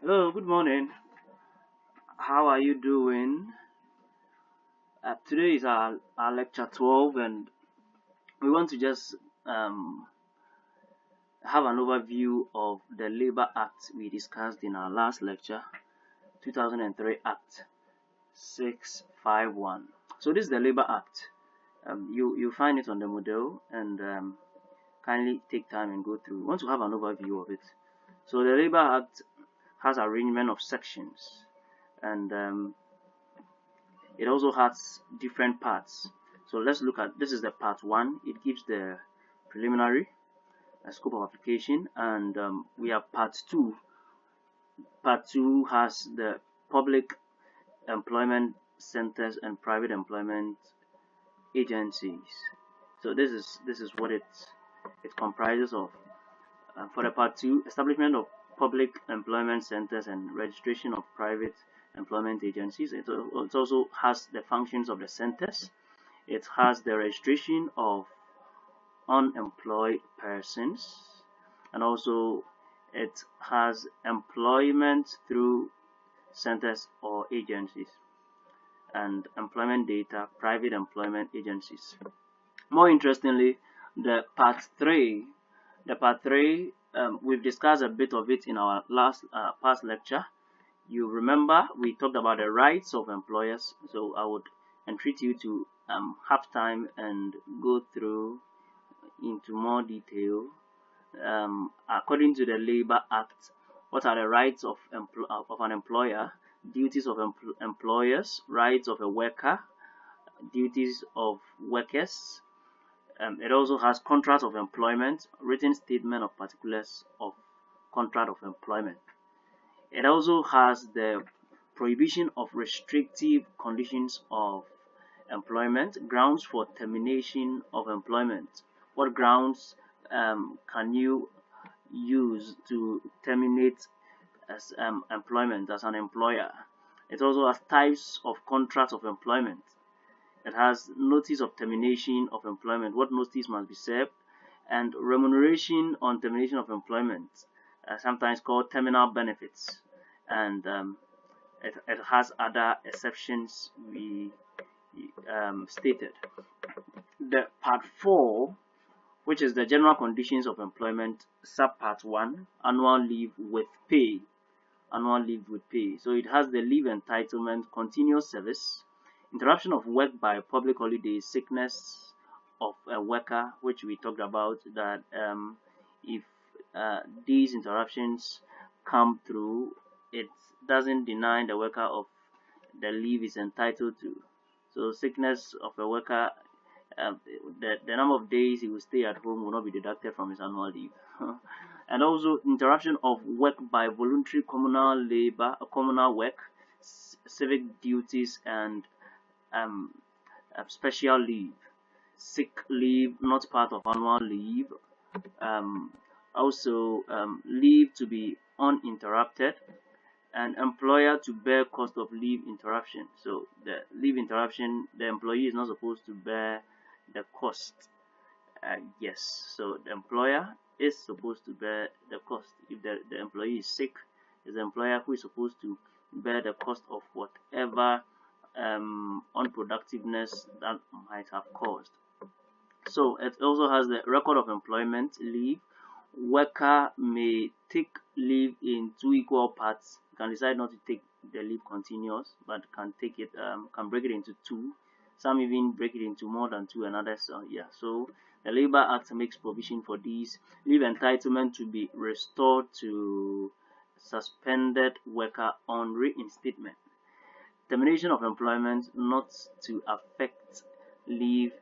Hello, good morning. How are you doing? Today is our lecture 12, and we want to just um, have an overview of the Labor Act we discussed in our last lecture, 2003 Act 651. So, this is the Labor Act. You find it on the model, and kindly take time and go through. We want to have an overview of it. So, the Labor Act has arrangement of sections, and it also has different parts. So let's look at this is the part one. It gives the preliminary scope of application, and we have part two. Part two has the public employment centers and private employment agencies. So this is what it comprises of. For the part two, establishment of public employment centers and registration of private employment agencies. It also has the functions of the centers. It has the registration of unemployed persons, and also it has employment through centers or agencies, and employment data, private employment agencies. More interestingly, the part three, we've discussed a bit of it in our last past lecture. You remember we talked about the rights of employers, so I would entreat you to have time and go through into more detail. According to the Labor Act, what are the rights of an employer, duties of employers, rights of a worker, duties of workers. It also has contract of employment, written statement of particulars of contract of employment. It also has the prohibition of restrictive conditions of employment, grounds for termination of employment. What grounds can you use to terminate as employment as an employer? It also has types of contracts of employment. It has notice of termination of employment, what notice must be served, and remuneration on termination of employment, sometimes called terminal benefits. And it has other exceptions we stated. The part 4, which is the general conditions of employment, subpart 1, annual leave with pay. Annual leave with pay. So it has the leave entitlement, continuous service, interruption of work by public holidays, sickness of a worker, which we talked about, that if these interruptions come through, it doesn't deny the worker of the leave is entitled to. So sickness of a worker, the number of days he will stay at home will not be deducted from his annual leave. And also interruption of work by voluntary communal labor, communal work, civic duties, and um, special leave. Sick leave not part of annual leave. Um, Also leave to be uninterrupted, and employer to bear cost of leave interruption. So the leave interruption, the employee is not supposed to bear the cost. Yes, so the employer is supposed to bear the cost. If the employee is sick, it's the employer who is supposed to bear the cost of whatever unproductiveness that might have caused. So it also has the record of employment leave. Worker may take leave in two equal parts. Can decide not to take the leave continuous, but can take it can break it into two. Some even break it into more than two, and others yeah. So the Labor Act makes provision for these leave entitlement to be restored to suspended worker on reinstatement. Termination of employment not to affect leave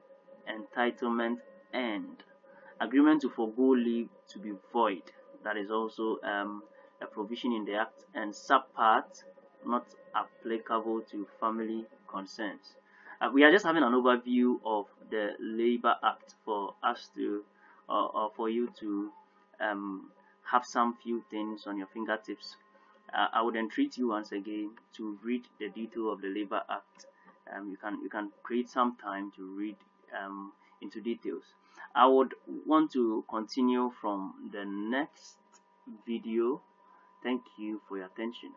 entitlement, and agreement to forego leave to be void. That is also a provision in the Act, and subpart not applicable to family concerns. We are just having an overview of the Labor Act for us to, or for you to have some few things on your fingertips. I would entreat you once again to read the detail of the Labor Act. You can create some time to read into details. I would want to continue from the next video. Thank you for your attention.